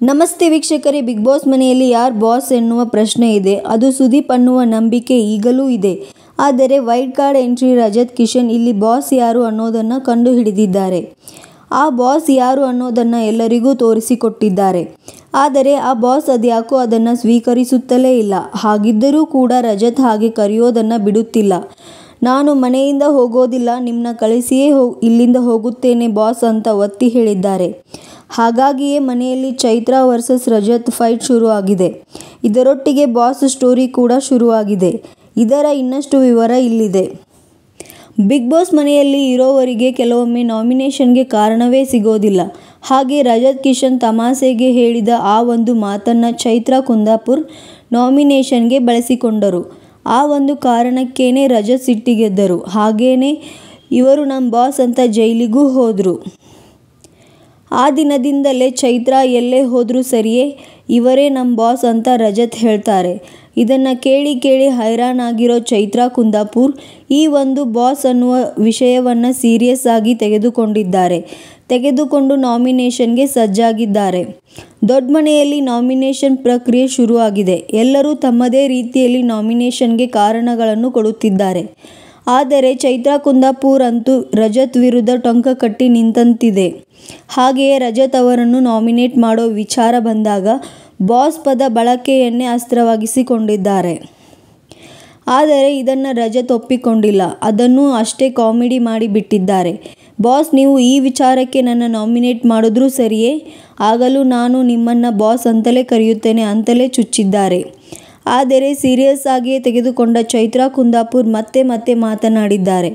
ನಮಸ್ತೆ ವೀಕ್ಷಕರೇ, big boss ಮನೆಯಲ್ಲಿ ಯಾರು ಬಾಸ್ ಎನ್ನುವ ಪ್ರಶ್ನೆ ಇದೆ. ಅದು ಸುದೀಪ್ ಅನ್ನುವ ನಂಬಿಕೆ ಈಗಲೂ ಇದೆ. ಆದರೆ wild card entry Rajat Kishan ಇಲ್ಲಿ ಬಾಸ್ ಯಾರು ಅನ್ನೋದನ್ನು ಕಂಡು ಹಿಡಿದಿದ್ದಾರೆ. ಆ ಬಾಸ್ ಯಾರು ಅನ್ನೋದನ್ನು ಎಲ್ಲರಿಗೂ ತೋರಿಸಿಕೊಟ್ಟಿದ್ದಾರೆ. ಆದರೆ ಆ ಬಾಸ್ ಅದ್ಯಾಕೋ ಅದನ್ನು ಸ್ವೀಕರಿಸುತ್ತಲೇ ಇಲ್ಲ. ಹಾಗಿದ್ದರೂ ಕೂಡ ರಜತ್ ಹಾಗೆ ಕರೆಯೋದನ್ನು ಬಿಡುತ್ತಿಲ್ಲ. ನಾನು ಮನೆಯಿಂದ ಹೋಗೋದಿಲ್ಲ, ನಿಮ್ಮನ್ನ ಕಳಿಸಿಯೇ ಇಲ್ಲಿಂದ ಹೋಗುತ್ತೇನೆ ಬಾಸ್ ಅಂತ ಒತ್ತಿ ಹೇಳಿದ್ದಾರೆ. ಹಾಗಾಗಿಯೇ ಮನೆಯಲ್ಲಿ ಚೈತ್ರ ವರ್ಸಸ್ ರಜತ್ ಫೈಟ್ ಶುರುವಾಗಿದೆ. ಇದರೊಟ್ಟಿಗೆ ಬಾಸ್ ಸ್ಟೋರಿ ಕೂಡ ಶುರುವಾಗಿದೆ. ಇದರ ಇನ್ನಷ್ಟು ವಿವರ ಇಲ್ಲಿದೆ. ಬಿಗ್ ಬಾಸ್ ಮನೆಯಲ್ಲಿ ಇರೋವರಿಗೆ ಕೆಲವೊಮ್ಮೆ ನಾಮಿನೇಷನ್ಗೆ ಕಾರಣವೇ ಸಿಗೋದಿಲ್ಲ. ಹಾಗೆ ರಜತ್ ಕಿಶನ್ ತಮಾಷೆಗೆ ಹೇಳಿದ ಆ ಒಂದು ಮಾತನ್ನು ಚೈತ್ರ ಕುಂದಾಪುರ್ ನಾಮಿನೇಷನ್ಗೆ ಬಳಸಿಕೊಂಡರು. ಆ ಒಂದು ಕಾರಣಕ್ಕೇನೆ ರಜತ್ ಸಿಟ್ಟಿಗೆದ್ದರು. ಹಾಗೇನೆ ಇವರು ನಮ್ಮ ಬಾಸ್ ಅಂತ ಜೈಲಿಗೂ ಹೋದರು. ಆ ದಿನದಿಂದಲೇ ಚೈತ್ರ ಎಲ್ಲೇ ಹೋದರೂ ಸರಿಯೇ, ಇವರೇ ನಮ್ಮ ಬಾಸ್ ಅಂತ ರಜತ್ ಹೇಳ್ತಾರೆ. ಇದನ್ನು ಕೇಳಿ ಹೈರಾಣಾಗಿರೋ ಚೈತ್ರ ಕುಂದಾಪುರ್ ಈ ಒಂದು ಬಾಸ್ ಅನ್ನುವ ವಿಷಯವನ್ನು ಸೀರಿಯಸ್ ಆಗಿ ತೆಗೆದುಕೊಂಡು ನಾಮಿನೇಷನ್ಗೆ ಸಜ್ಜಾಗಿದ್ದಾರೆ. ದೊಡ್ಡ ಮನೆಯಲ್ಲಿ ನಾಮಿನೇಷನ್ ಪ್ರಕ್ರಿಯೆ ಶುರುವಾಗಿದೆ. ಎಲ್ಲರೂ ತಮ್ಮದೇ ರೀತಿಯಲ್ಲಿ ನಾಮಿನೇಷನ್ಗೆ ಕಾರಣಗಳನ್ನು ಕೊಡುತ್ತಿದ್ದಾರೆ. ಆದರೆ ಚೈತ್ರ ಕುಂದಾಪುರ್ ಅಂತೂ ರಜತ್ ವಿರುದ್ಧ ಟೊಂಕ ಕಟ್ಟಿ ನಿಂತಂತಿದೆ. ಹಾಗೆಯೇ ರಜತ್ ಅವರನ್ನು ನಾಮಿನೇಟ್ ಮಾಡೋ ವಿಚಾರ ಬಂದಾಗ ಬಾಸ್ ಪದ ಬಳಕೆಯನ್ನೇ ಅಸ್ತ್ರವಾಗಿಸಿಕೊಂಡಿದ್ದಾರೆ. ಆದರೆ ಇದನ್ನು ರಜತ್ ಒಪ್ಪಿಕೊಂಡಿಲ್ಲ. ಅದನ್ನು ಅಷ್ಟೇ ಕಾಮಿಡಿ ಮಾಡಿ ಬಿಟ್ಟಿದ್ದಾರೆ. ಬಾಸ್, ನೀವು ಈ ವಿಚಾರಕ್ಕೆ ನನ್ನ ನಾಮಿನೇಟ್ ಮಾಡಿದ್ರೂ ಸರಿಯೇ, ಆಗಲೂ ನಾನು ನಿಮ್ಮನ್ನು ಬಾಸ್ ಅಂತಲೇ ಕರೆಯುತ್ತೇನೆ ಅಂತಲೇ ಚುಚ್ಚಿದ್ದಾರೆ. ಆದರೆ ಸೀರಿಯಸ್ ಆಗಿಯೇ ತೆಗೆದುಕೊಂಡ ಚೈತ್ರ ಕುಂದಾಪುರ್ ಮತ್ತೆ ಮಾತನಾಡಿದ್ದಾರೆ.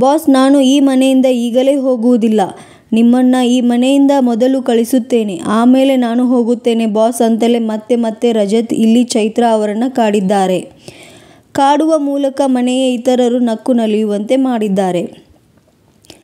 ಬಾಸ್, ನಾನು ಈ ಮನೆಯಿಂದ ಈಗಲೇ ಹೋಗುವುದಿಲ್ಲ. ನಿಮ್ಮನ್ನು ಈ ಮನೆಯಿಂದ ಮೊದಲು ಕಳಿಸುತ್ತೇನೆ, ಆಮೇಲೆ ನಾನು ಹೋಗುತ್ತೇನೆ ಬಾಸ್ ಅಂತಲೇ ಮತ್ತೆ ರಜತ್ ಇಲ್ಲಿ ಚೈತ್ರ ಅವರನ್ನು ಕಾಡಿದ್ದಾರೆ. ಕಾಡುವ ಮೂಲಕ ಮನೆಯ ಇತರರು ನಕ್ಕು ನಲಿಯುವಂತೆ ಮಾಡಿದ್ದಾರೆ.